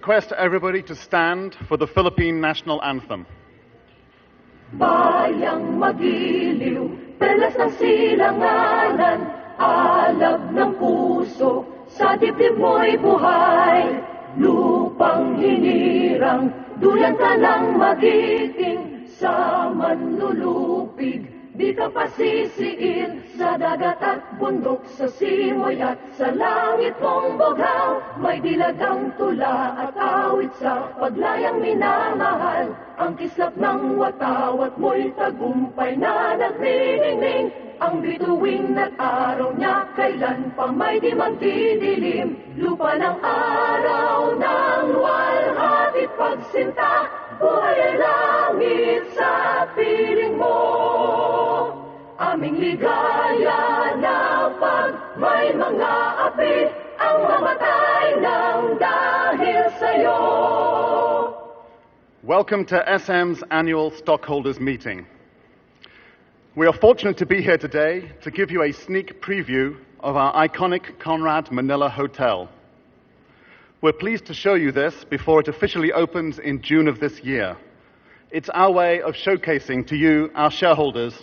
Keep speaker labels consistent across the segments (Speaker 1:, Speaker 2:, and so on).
Speaker 1: request everybody to stand for the Philippine National Anthem.
Speaker 2: Bayang magiliw, perlas ng silanganan, alab ng puso, sa dibdib mo'y buhay. Lupang hinirang, duyan ka ng magiting, sa manlulupig, di ka pasisiin, sa dagat at bundok, sa simoy at sa langit mong bughaw. May dilagang tula at awit sa paglayang minamahal, ang kislap ng watawat mo'y tagumpay na nagniningning. Ang bituin at araw niya kailan pa may di magdidilim. Lupa ng araw ng luwalhati pagsinta, buhay ay langit sa piling mo. Aming ligaya na pag may mga api, ang mamatay ng dahil sa'yo.
Speaker 1: Welcome to SM's annual Stockholders meeting. We are fortunate to be here today to give you a sneak preview of our iconic Conrad Manila Hotel. We're pleased to show you this before it officially opens in June of this year. It's our way of showcasing to you, our shareholders,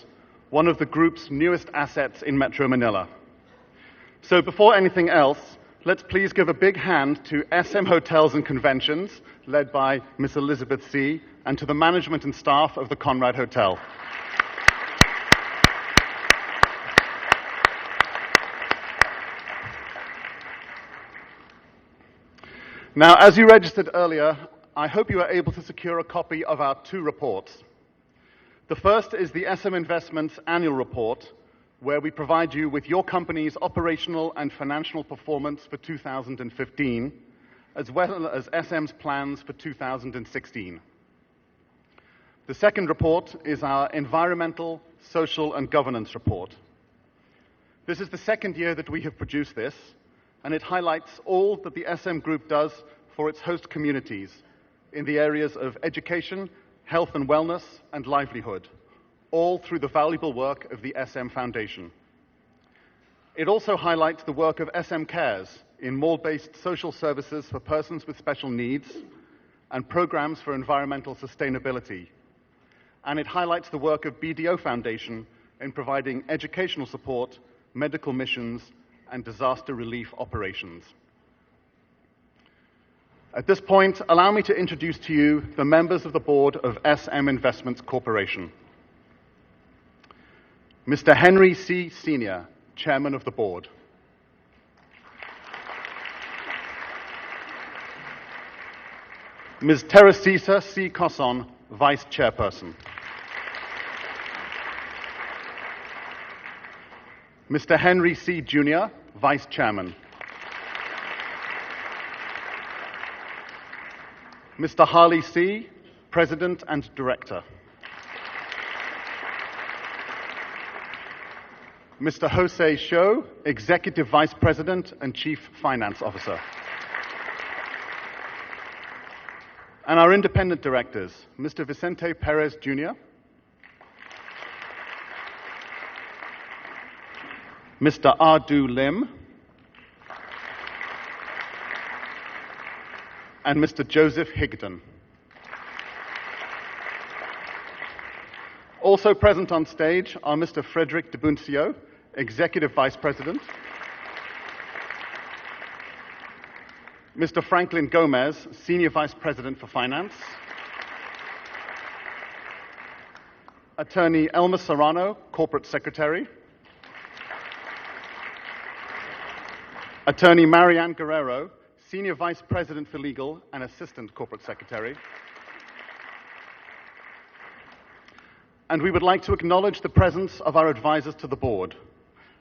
Speaker 1: one of the group's newest assets in Metro Manila. So before anything else, let's please give a big hand to SM Hotels and Conventions, led by Ms. Elizabeth C., and to the management and staff of the Conrad Hotel. Now, as you registered earlier, I hope you are able to secure a copy of our two reports. The first is the SM Investments Annual Report, where we provide you with your company's operational and financial performance for 2015, as well as SM's plans for 2016. The second report is our Environmental, Social and Governance Report. This is the second year that we have produced this, and it highlights all that the SM Group does for its host communities in the areas of education, health and wellness, and livelihood, all through the valuable work of the SM Foundation. It also highlights the work of SM Cares in mall-based social services for persons with special needs and programs for environmental sustainability. And it highlights the work of BDO Foundation in providing educational support, medical missions, and disaster relief operations. At this point, allow me to introduce to you the members of the board of SM Investments Corporation. Mr. Henry C. Sr., Chairman of the Board. Ms. Teresita C. Coson, Vice Chairperson. Mr. Henry C. Jr., Vice Chairman. Mr. Harley C., President and Director. Mr. Jose Sho, Executive Vice President and Chief Finance Officer. And our independent directors, Mr. Vicente Perez Jr., Mr. Ardu Lim, and Mr. Joseph Higdon. Also present on stage are Mr. Frederick Debuncio, Executive Vice President, Mr. Franklin Gomez, Senior Vice President for Finance, Attorney Elma Serrano, Corporate Secretary, Attorney Marianne Guerrero, Senior Vice President for Legal and Assistant Corporate Secretary. And we would like to acknowledge the presence of our advisors to the board,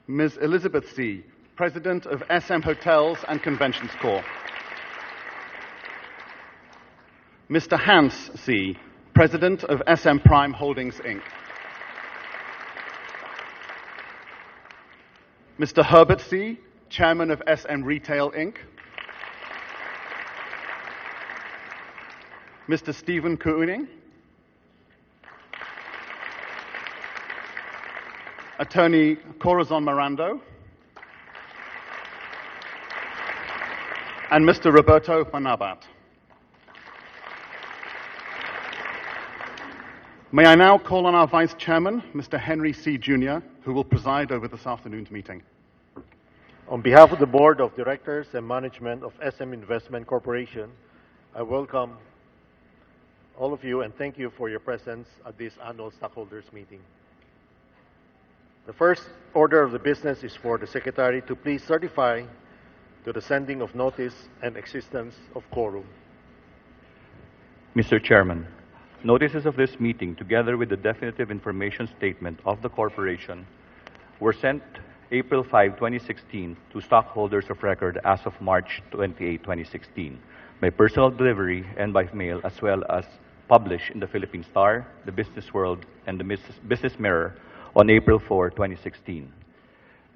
Speaker 1: Ms. Elizabeth C., President of SM Hotels and Conventions Corp., Mr. Hans C., President of SM Prime Holdings, Inc., Mr. Herbert C., Chairman of SM Retail, Inc., Mr. Stephen Kuuning, Attorney Corazon Mirando, and Mr. Roberto Manabat. May I now call on our Vice Chairman, Mr. Henry C. Jr., who will preside over this afternoon's meeting.
Speaker 3: On behalf of the Board of Directors and Management of SM Investment Corporation, I welcome all of you and thank you for your presence at this annual stockholders meeting. The first order of the business is for the Secretary to please certify to the sending of notice and existence of quorum.
Speaker 4: Mr. Chairman, notices of this meeting, together with the definitive information statement of the corporation, were sent April 5, 2016, to stockholders of record as of March 28, 2016, by personal delivery and by mail, as well as published in the Philippine Star, the Business World, and the Business Mirror on April 4, 2016.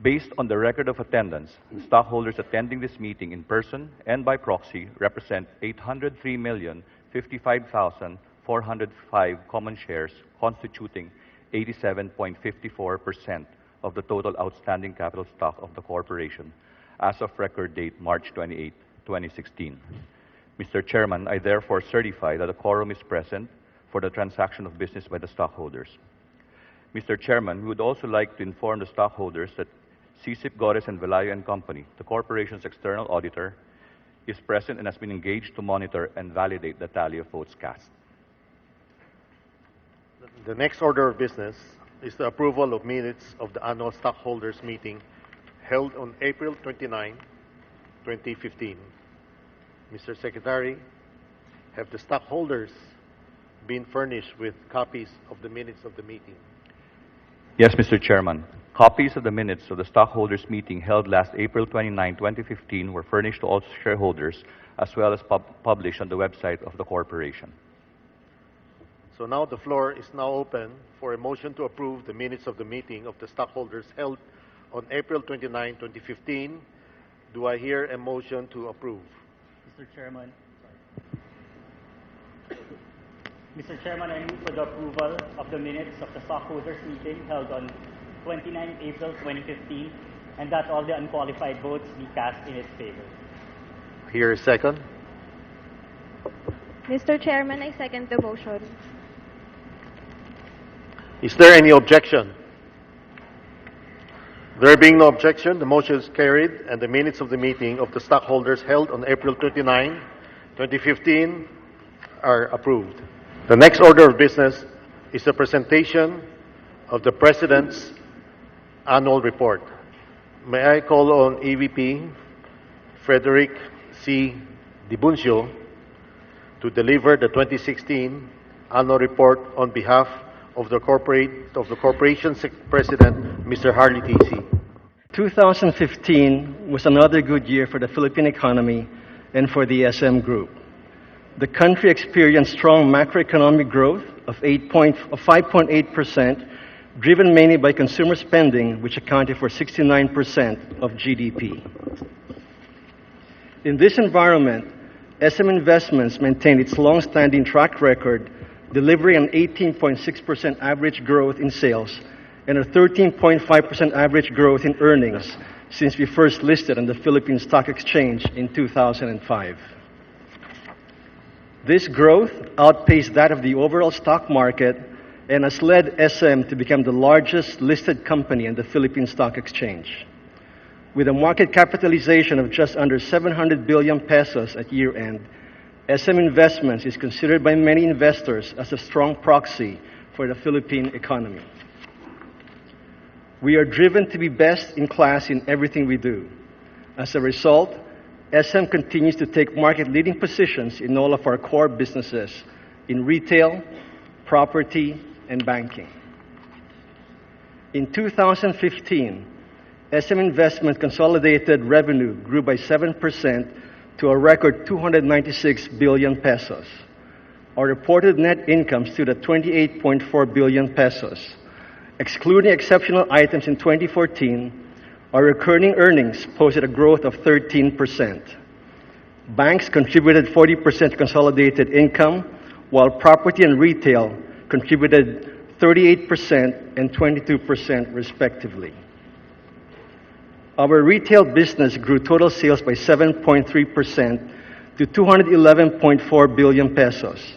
Speaker 4: Based on the record of attendance, the stockholders attending this meeting in person and by proxy represent 803,055,405 common shares, constituting 87.54% of the total outstanding capital stock of the corporation as of record date March 28, 2016. Mr. Chairman, I therefore certify that a quorum is present for the transaction of business by the stockholders. Mr. Chairman, we would also like to inform the stockholders that CSIP Gores and Velayo and Company, the corporation's external auditor, is present and has been engaged to monitor and validate the tally of votes cast.
Speaker 3: The next order of business is the approval of minutes of the annual stockholders meeting held on April 29, 2015. Mr. Secretary, have the stockholders been furnished with copies of the minutes of the meeting?
Speaker 4: Yes, Mr. Chairman. Copies of the minutes of the stockholders meeting held last April 29, 2015 were furnished to all shareholders as well as published on the website of the corporation.
Speaker 3: So now the floor is now open for a motion to approve the minutes of the meeting of the stockholders held on April 29, 2015. Do I hear a motion to approve?
Speaker 5: Mr. Chairman, I move for the approval of the minutes of the stockholders meeting held on 29 April 2015, and that all the unqualified votes be cast in its favor.
Speaker 3: Here a second.
Speaker 6: Mr. Chairman, I second the motion.
Speaker 3: Is there any objection? There being no objection, the motion is carried and the minutes of the meeting of the stockholders held on April 29, 2015 are approved. The next order of business is the presentation of the President's annual report. May I call on EVP Frederick C. Dibuncio to deliver the 2016 annual report on behalf of the corporation's President, Mr. Harley T.C.
Speaker 7: 2015 was another good year for the Philippine economy and for the SM Group. The country experienced strong macroeconomic growth of 5.8%, driven mainly by consumer spending, which accounted for 69% of GDP. In this environment, SM Investments maintained its long-standing track record, delivering an 18.6% average growth in sales and a 13.5% average growth in earnings since we first listed on the Philippine Stock Exchange in 2005. This growth outpaced that of the overall stock market and has led SM to become the largest listed company in the Philippine Stock Exchange. With a market capitalization of just under 700 billion pesos at year-end, SM Investments is considered by many investors as a strong proxy for the Philippine economy. We are driven to be best in class in everything we do. As a result, SM continues to take market-leading positions in all of our core businesses in retail, property, and banking. In 2015, SM Investment consolidated revenue grew by 7% to a record 296 billion pesos. Our reported net income stood at 28.4 billion pesos. Excluding exceptional items in 2014, our recurring earnings posted a growth of 13%. Banks contributed 40% consolidated income, while property and retail contributed 38% and 22% respectively. Our retail business grew total sales by 7.3% to 211.4 billion pesos.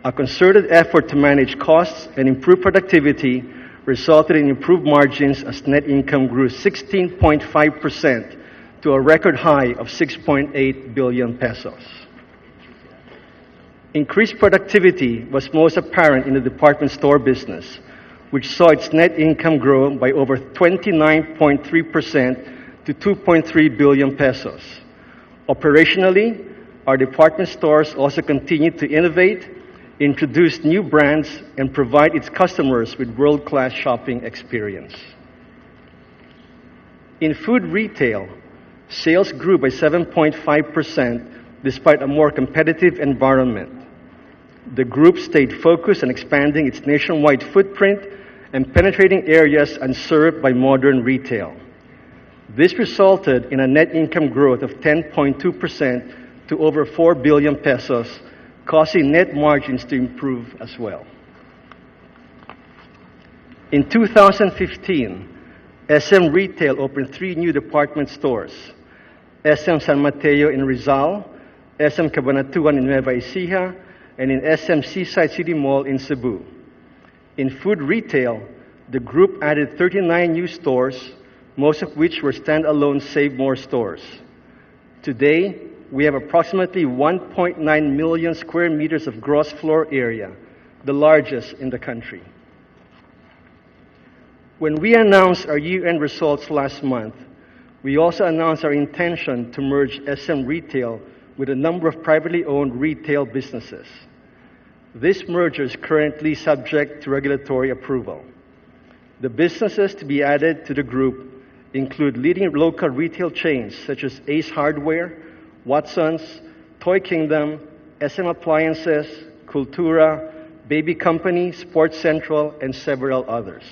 Speaker 7: A concerted effort to manage costs and improve productivity resulted in improved margins as net income grew 16.5% to a record high of 6.8 billion pesos. Increased productivity was most apparent in the department store business, which saw its net income grow by over 29.3% to 2.3 billion pesos. Operationally, our department stores also continue to innovate, introduce new brands, and provide its customers with world-class shopping experience. In food retail, sales grew by 7.5% despite a more competitive environment. The group stayed focused on expanding its nationwide footprint and penetrating areas unserved by modern retail. This resulted in a net income growth of 10.2% to over 4 billion pesos, causing net margins to improve as well. In 2015, SM Retail opened 3 new department stores: SM San Mateo in Rizal, SM Cabanatuan in Nueva Ecija, and in SM Seaside City Mall in Cebu. In food retail, the group added 39 new stores, most of which were standalone Save More stores. Today, we have approximately 1.9 million square meters of gross floor area, the largest in the country. When we announced our year-end results last month, we also announced our intention to merge SM Retail with a number of privately owned retail businesses. This merger is currently subject to regulatory approval. The businesses to be added to the group include leading local retail chains such as Ace Hardware, Watson's, Toy Kingdom, SM Appliances, Cultura, Baby Company, Sports Central, and several others.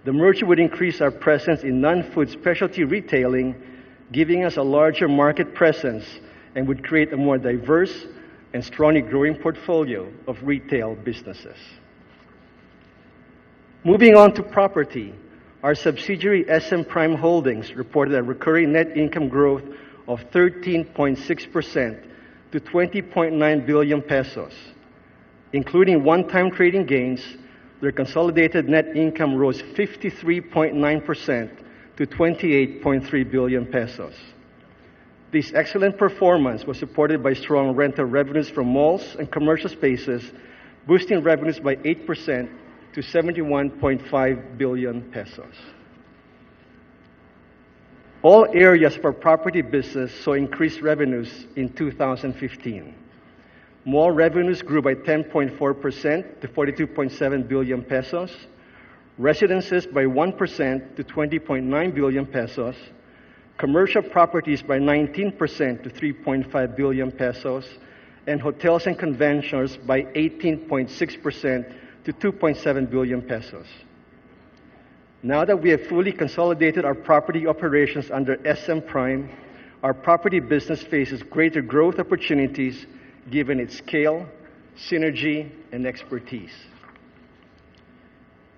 Speaker 7: The merger would increase our presence in non-food specialty retailing, giving us a larger market presence, and would create a more diverse and strongly growing portfolio of retail businesses. Moving on to property, our subsidiary SM Prime Holdings reported a recurring net income growth of 13.6% to 20.9 billion pesos. Including one-time trading gains, their consolidated net income rose 53.9% to 28.3 billion pesos. This excellent performance was supported by strong rental revenues from malls and commercial spaces, boosting revenues by 8% to 71.5 billion pesos. All areas of our property business saw increased revenues in 2015. Mall revenues grew by 10.4% to 42.7 billion pesos, residences by 1% to 20.9 billion pesos, commercial properties by 19% to 3.5 billion pesos, and hotels and conventions by 18.6% to 2.7 billion pesos. Now that we have fully consolidated our property operations under SM Prime, our property business faces greater growth opportunities given its scale, synergy, and expertise.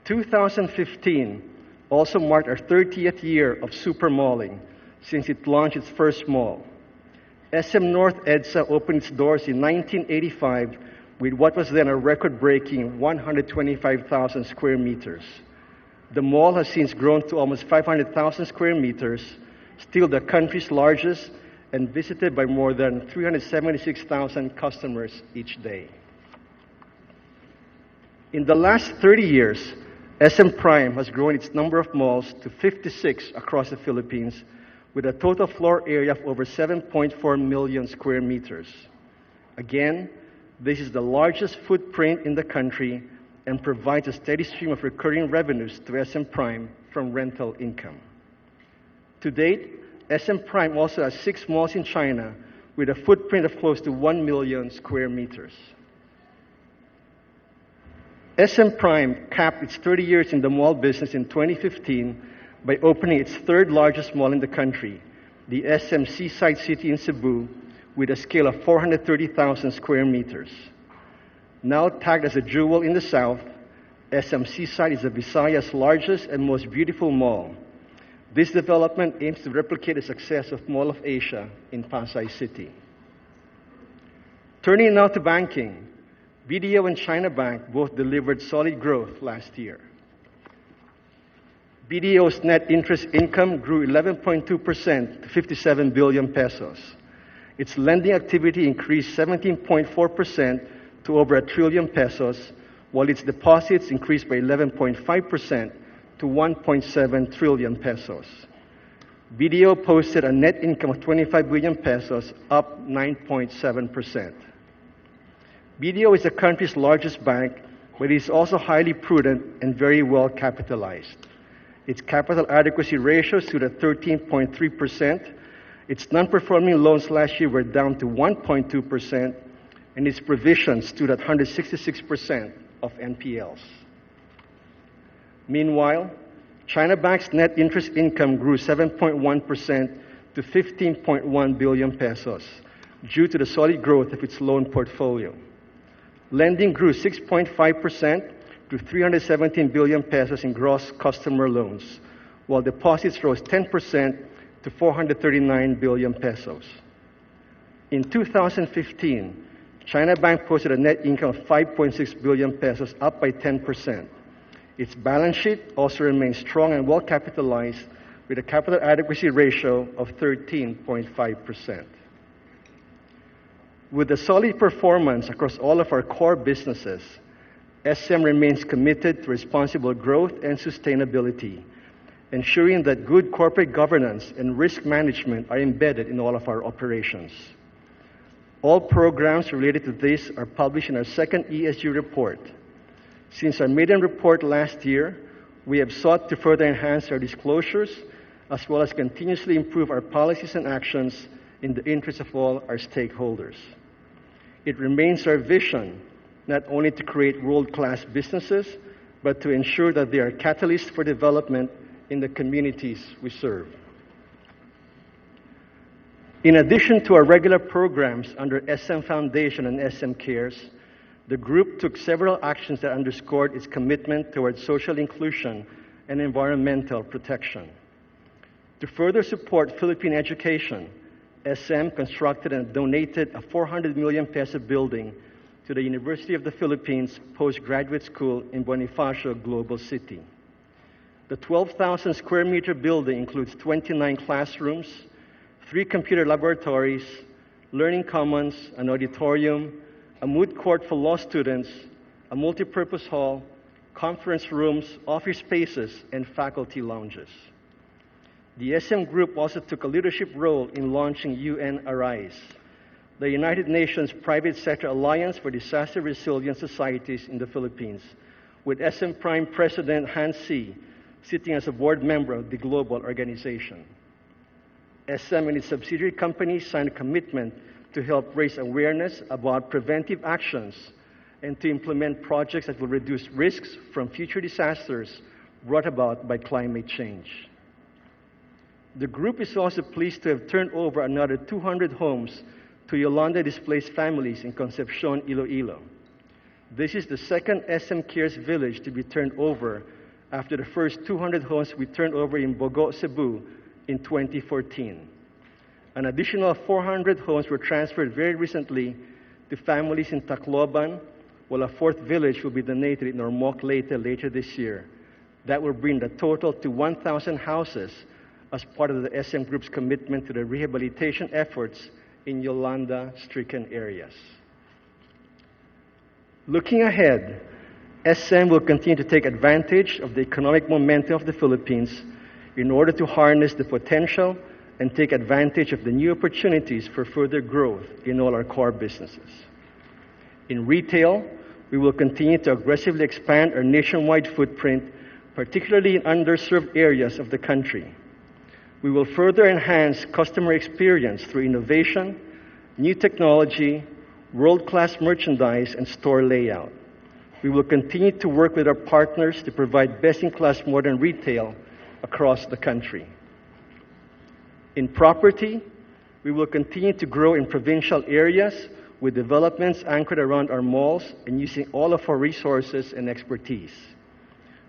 Speaker 7: 2015 also marked our 30th year of super malling since it launched its first mall. SM North EDSA opened its doors in 1985 with what was then a record-breaking 125,000 square meters. The mall has since grown to almost 500,000 square meters, still the country's largest, and visited by more than 376,000 customers each day. In the last 30 years, SM Prime has grown its number of malls to 56 across the Philippines, with a total floor area of over 7.4 million square meters. Again, this is the largest footprint in the country and provides a steady stream of recurring revenues to SM Prime from rental income. To date, SM Prime also has 6 malls in China with a footprint of close to 1 million square meters. SM Prime capped its 30 years in the mall business in 2015 by opening its 3rd largest mall in the country, the SM Seaside City in Cebu, with a scale of 430,000 square meters. Now tagged as a jewel in the South, SM Seaside is the Visayas' largest and most beautiful mall. This development aims to replicate the success of Mall of Asia in Pasay City. Turning now to banking, BDO and China Bank both delivered solid growth last year. BDO's net interest income grew 11.2% to 57 billion pesos. Its lending activity increased 17.4% to over 1 trillion pesos, while its deposits increased by 11.5% to 1.7 trillion pesos. BDO posted a net income of 25 billion pesos, up 9.7%. BDO is the country's largest bank, but it is also highly prudent and very well capitalized. Its capital adequacy ratio stood at 13.3%. Its non-performing loans last year were down to 1.2%, and its provisions stood at 166% of NPLs. Meanwhile, China Bank's net interest income grew 7.1% to 15.1 billion pesos due to the solid growth of its loan portfolio. Lending grew 6.5% to 317 billion pesos in gross customer loans, while deposits rose 10% to 439 billion pesos. In 2015, China Bank posted a net income of 5.6 billion pesos, up by 10%. Its balance sheet also remains strong and well capitalized with a capital adequacy ratio of 13.5%. With the solid performance across all of our core businesses, SM remains committed to responsible growth and sustainability, ensuring that good corporate governance and risk management are embedded in all of our operations. All programs related to this are published in our second ESG report. Since our maiden report last year, we have sought to further enhance our disclosures as well as continuously improve our policies and actions in the interest of all our stakeholders. It remains our vision not only to create world-class businesses, but to ensure that they are catalysts for development in the communities we serve. In addition to our regular programs under SM Foundation and SM Cares, the group took several actions that underscored its commitment towards social inclusion and environmental protection. To further support Philippine education, SM constructed and donated a 400 million peso building to the University of the Philippines Postgraduate School in Bonifacio, Global City. The 12,000 square meter building includes 29 classrooms, 3 computer laboratories, learning commons, an auditorium, a moot court for law students, a multipurpose hall, conference rooms, office spaces, and faculty lounges. The SM Group also took a leadership role in launching UN Arise, the United Nations Private Sector Alliance for Disaster Resilient Societies in the Philippines, with SM Prime President Hans See sitting as a board member of the global organization. SM and its subsidiary companies signed a commitment to help raise awareness about preventive actions and to implement projects that will reduce risks from future disasters brought about by climate change. The group is also pleased to have turned over another 200 homes to Yolanda displaced families in Concepcion, Iloilo. This is the second SM Cares village to be turned over after the first 200 homes we turned over in Bogo, Cebu in 2014. An additional 400 homes were transferred very recently to families in Tacloban, while a 4th village will be donated in Ormoc Leyte later this year. That will bring the total to 1,000 houses as part of the SM Group's commitment to the rehabilitation efforts in Yolanda-stricken areas. Looking ahead, SM will continue to take advantage of the economic momentum of the Philippines in order to harness the potential and take advantage of the new opportunities for further growth in all our core businesses. In retail, we will continue to aggressively expand our nationwide footprint, particularly in underserved areas of the country. We will further enhance customer experience through innovation, new technology, world-class merchandise, and store layout. We will continue to work with our partners to provide best-in-class modern retail across the country. In property, we will continue to grow in provincial areas with developments anchored around our malls and using all of our resources and expertise.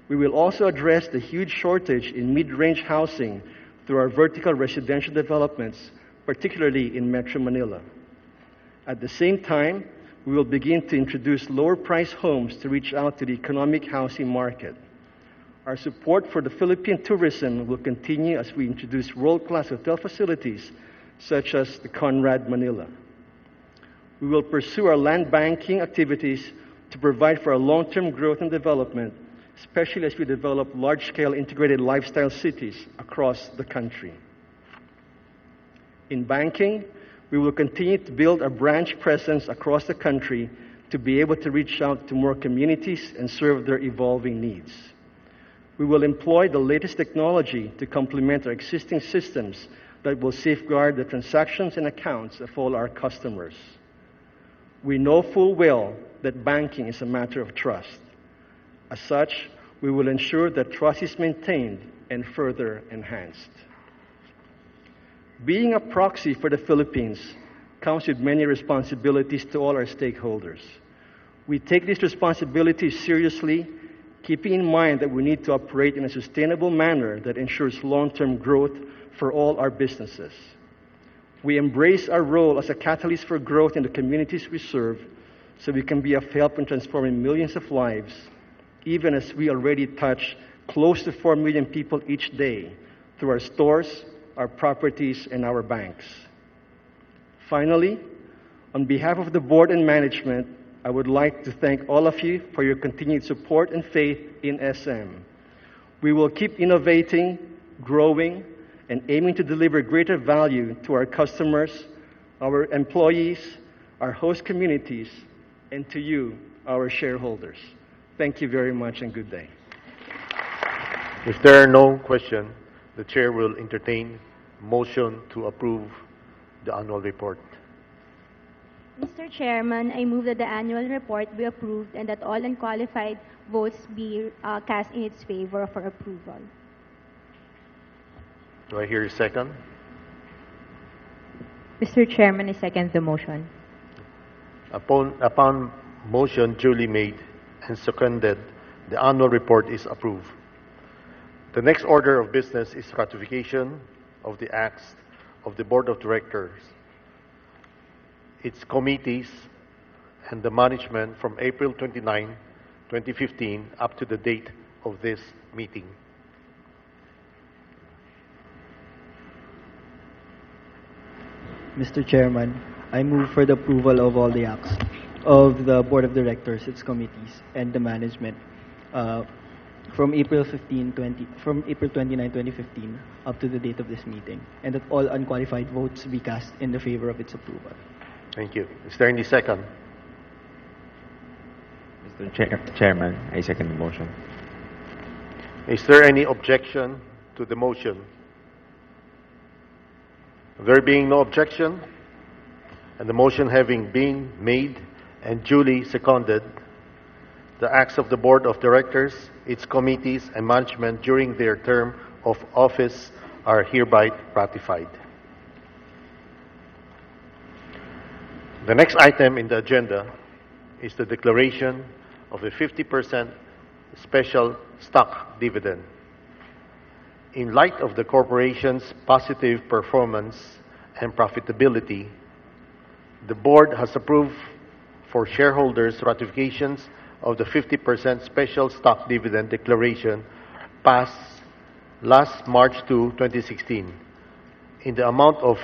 Speaker 7: We will also address the huge shortage in mid-range housing through our vertical residential developments, particularly in Metro Manila. At the same time, we will begin to introduce lower-priced homes to reach out to the economic housing market. Our support for the Philippine tourism will continue as we introduce world-class hotel facilities such as the Conrad Manila. We will pursue our land banking activities to provide for our long-term growth and development, especially as we develop large-scale integrated lifestyle cities across the country. In banking, we will continue to build our branch presence across the country to be able to reach out to more communities and serve their evolving needs. We will employ the latest technology to complement our existing systems that will safeguard the transactions and accounts of all our customers. We know full well that banking is a matter of trust. As such, we will ensure that trust is maintained and further enhanced. Being a proxy for the Philippines comes with many responsibilities to all our stakeholders. We take these responsibilities seriously, keeping in mind that we need to operate in a sustainable manner that ensures long-term growth for all our businesses. We embrace our role as a catalyst for growth in the communities we serve so we can be of help in transforming millions of lives, even as we already touch close to 4 million people each day through our stores, our properties, and our banks. Finally, on behalf of the board and management, I would like to thank all of you for your continued support and faith in SM. We will keep innovating, growing, and aiming to deliver greater value to our customers, our employees, our host communities, and to you, our shareholders. Thank you very much and good day.
Speaker 3: If there are no questions, the chair will entertain motion to approve the annual report.
Speaker 6: Mr. Chairman, I move that the annual report be approved and that all unqualified votes be cast in its favor for approval.
Speaker 3: Do I hear a second?
Speaker 8: Mr. Chairman, I second the motion.
Speaker 3: Upon motion duly made and seconded, the annual report is approved. The next order of business is ratification of the acts of the Board of Directors, its committees, and the management from April 29, 2015 up to the date of this meeting.
Speaker 9: Mr. Chairman, I move for the approval of all the acts of the Board of Directors, its committees, and the management from April 29, 2015 up to the date of this meeting, and that all unqualified votes be cast in the favor of its approval.
Speaker 3: Thank you. Is there any second?
Speaker 10: Mr. Chairman, I second the motion.
Speaker 3: Is there any objection to the motion? There being no objection, and the motion having been made and duly seconded, the acts of the Board of Directors, its committees, and management during their term of office are hereby ratified. The next item in the agenda is the declaration of a 50% special stock dividend. In light of the corporation's positive performance and profitability, the board has approved for shareholders ratifications of the 50% special stock dividend declaration passed last March 2, 2016 in the amount of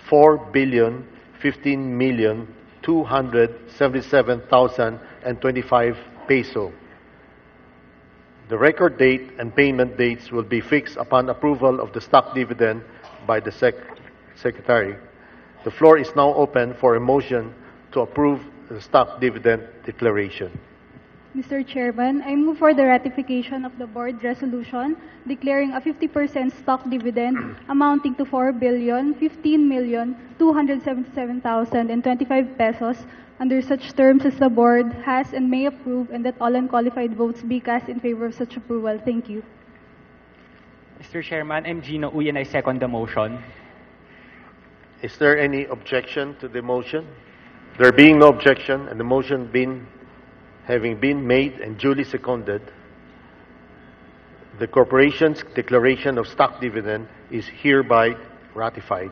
Speaker 3: 4,015,277,025 peso. The record date and payment dates will be fixed upon approval of the stock dividend by the Secretary. The floor is now open for a motion to approve the stock dividend declaration.
Speaker 11: Mr. Chairman, I move for the ratification of the board resolution declaring a 50% stock dividend amounting to 4,015,277,025 pesos under such terms as the board has and may approve, and that all unqualified votes be cast in favor of such approval. Thank you.
Speaker 5: Mr. Chairman, I'm Gino Uy and I second the motion.
Speaker 3: Is there any objection to the motion? There being no objection and the motion having been made and duly seconded, the corporation's declaration of stock dividend is hereby ratified.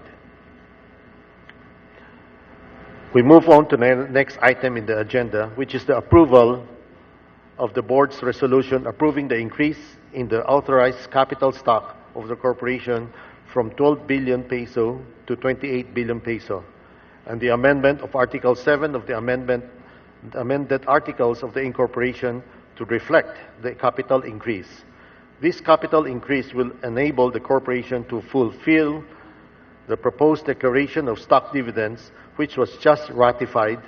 Speaker 3: We move on to the next item in the agenda, which is the approval of the board's resolution approving the increase in the authorized capital stock of the corporation from 12 billion peso to 28 billion peso, and the amendment of Article 7 of the amended articles of the incorporation to reflect the capital increase. This capital increase will enable the corporation to fulfill the proposed declaration of stock dividends, which was just ratified.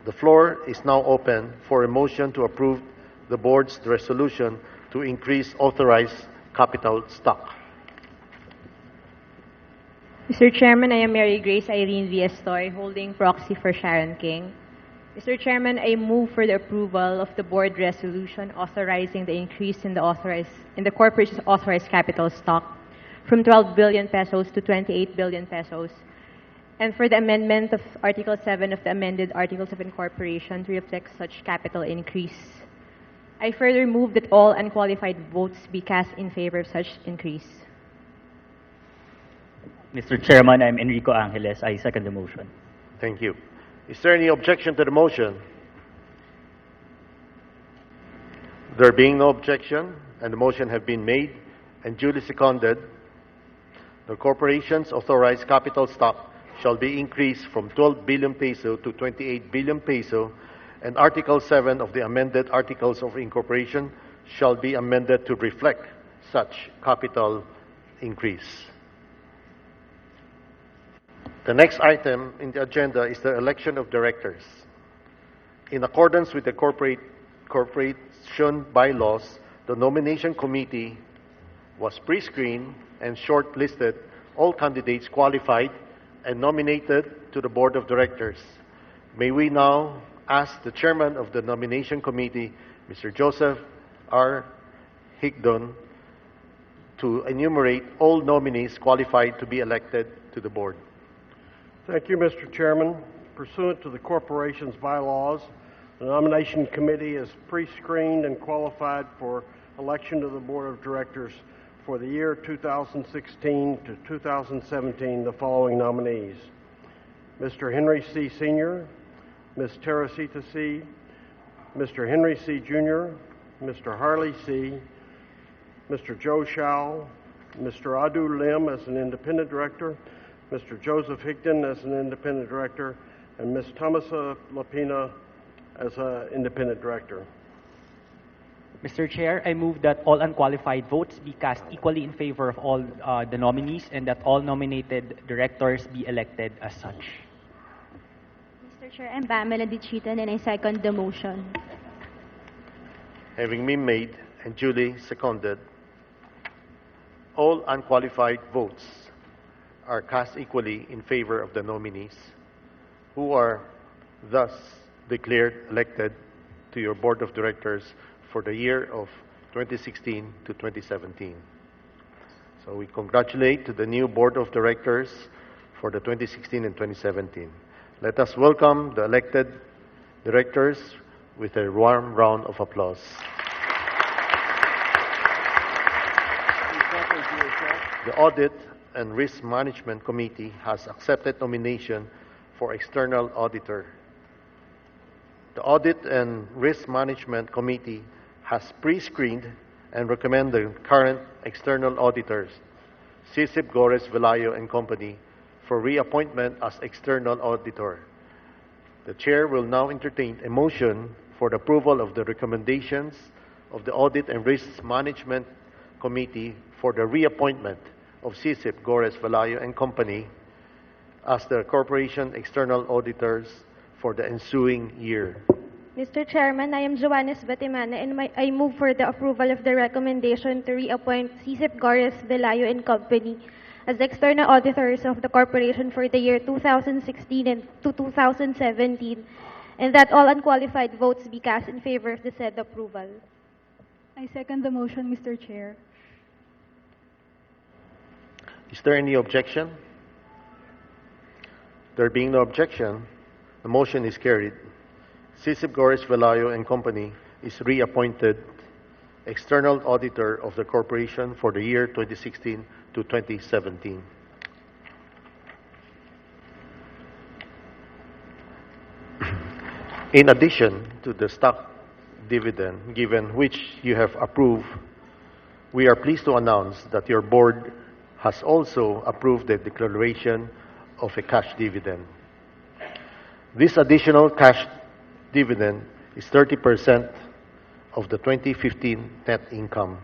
Speaker 3: The floor is now open for a motion to approve the board's resolution to increase authorized capital stock.
Speaker 8: Mr. Chairman, I am Mary Grace Irene V. Estoy, holding proxy for Sharon King. Mr. Chairman, I move for the approval of the board resolution authorizing the increase in the corporation's authorized capital stock from 12 billion pesos to 28 billion pesos, and for the amendment of Article 7 of the amended Articles of Incorporation to reflect such capital increase. I further move that all unqualified votes be cast in favor of such increase.
Speaker 5: Mr. Chairman, I'm Enrico Angeles. I second the motion.
Speaker 3: Thank you. Is there any objection to the motion? There being no objection, and the motion have been made and duly seconded, the corporation's authorized capital stock shall be increased from 12 billion peso to 28 billion peso, and Article 7 of the amended Articles of Incorporation shall be amended to reflect such capital increase. The next item in the agenda is the election of directors. In accordance with the corporation bylaws, the nomination committee was pre-screened and shortlisted all candidates qualified and nominated to the board of directors. May we now ask the chairman of the nomination committee, Mr. Joseph R. Higdon, to enumerate all nominees qualified to be elected to the board.
Speaker 12: Thank you, Mr. Chairman. Pursuant to the corporation's bylaws, the nomination committee is pre-screened and qualified for election to the board of directors for the year 2016 to 2017 the following nominees: Mr. Henry C. Sr., Ms. Teresita C., Mr. Henry C. Jr., Mr. Harley C., Mr. Joe Shao, Mr. Adu Lim as an independent director, Mr. Joseph Higdon as an independent director, and Ms. Thomasa Lapina as an independent director.
Speaker 13: Mr. Chair, I move that all unqualified votes be cast equally in favor of all the nominees and that all nominated directors be elected as such.
Speaker 6: Mr. Chair, I'm Pamela Dichitan and I second the motion.
Speaker 3: Having been made and duly seconded, all unqualified votes are cast equally in favor of the nominees, who are thus declared elected to your board of directors for the year of 2016 to 2017. So we congratulate the new board of directors for the 2016 and 2017. Let us welcome the elected directors with a warm round of applause. The Audit and Risk Management Committee has accepted nomination for external auditor. The Audit and Risk Management Committee has pre-screened and recommended the current external auditors, Sisip Gores Velayo and Company, for reappointment as external auditor. The chair will now entertain a motion for the approval of the recommendations of the Audit and Risk Management Committee for the reappointment of Sisip Gores Velayo and Company as the corporation external auditors for the ensuing year.
Speaker 6: Mr. Chairman, I am Joannes Batimana and I move for the approval of the recommendation to reappoint Sisip Gores Velayo and Company as the external auditors of the corporation for the year 2016 and to 2017, and that all unqualified votes be cast in favor of the said approval.
Speaker 11: I second the motion, Mr. Chair.
Speaker 3: Is there any objection? There being no objection, the motion is carried. Sisip Gores Velayo and Company is reappointed external auditor of the corporation for the year 2016 to 2017. In addition to the stock dividend given which you have approved, we are pleased to announce that your board has also approved the declaration of a cash dividend. This additional cash dividend is 30% of the 2015 net income,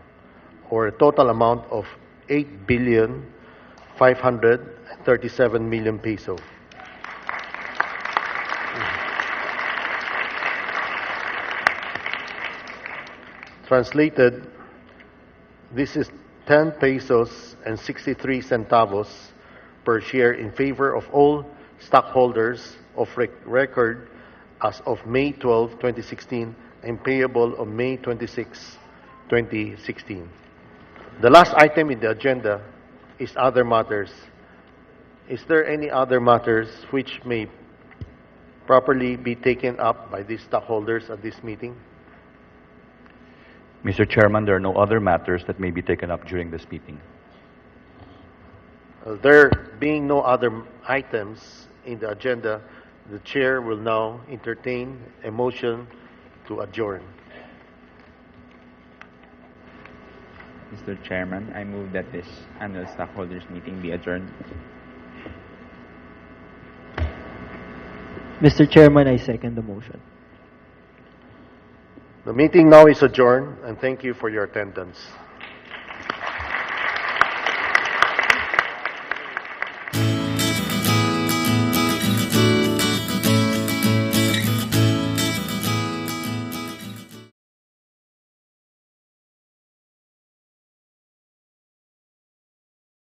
Speaker 3: or a total amount of 8,537,000,000 peso. Translated, this is 10 pesos and 63 centavos per share in favor of all stockholders of record as of May 12, 2016, and payable on May 26, 2016. The last item in the agenda is other matters. Is there any other matters which may properly be taken up by these stockholders at this meeting?
Speaker 4: Mr. Chairman, there are no other matters that may be taken up during this meeting.
Speaker 3: There being no other items in the agenda, the chair will now entertain a motion to adjourn.
Speaker 10: Mr. Chairman, I move that this annual stockholders meeting be adjourned.
Speaker 9: Mr. Chairman, I second the motion.
Speaker 3: The meeting now is adjourned, and thank you for your attendance.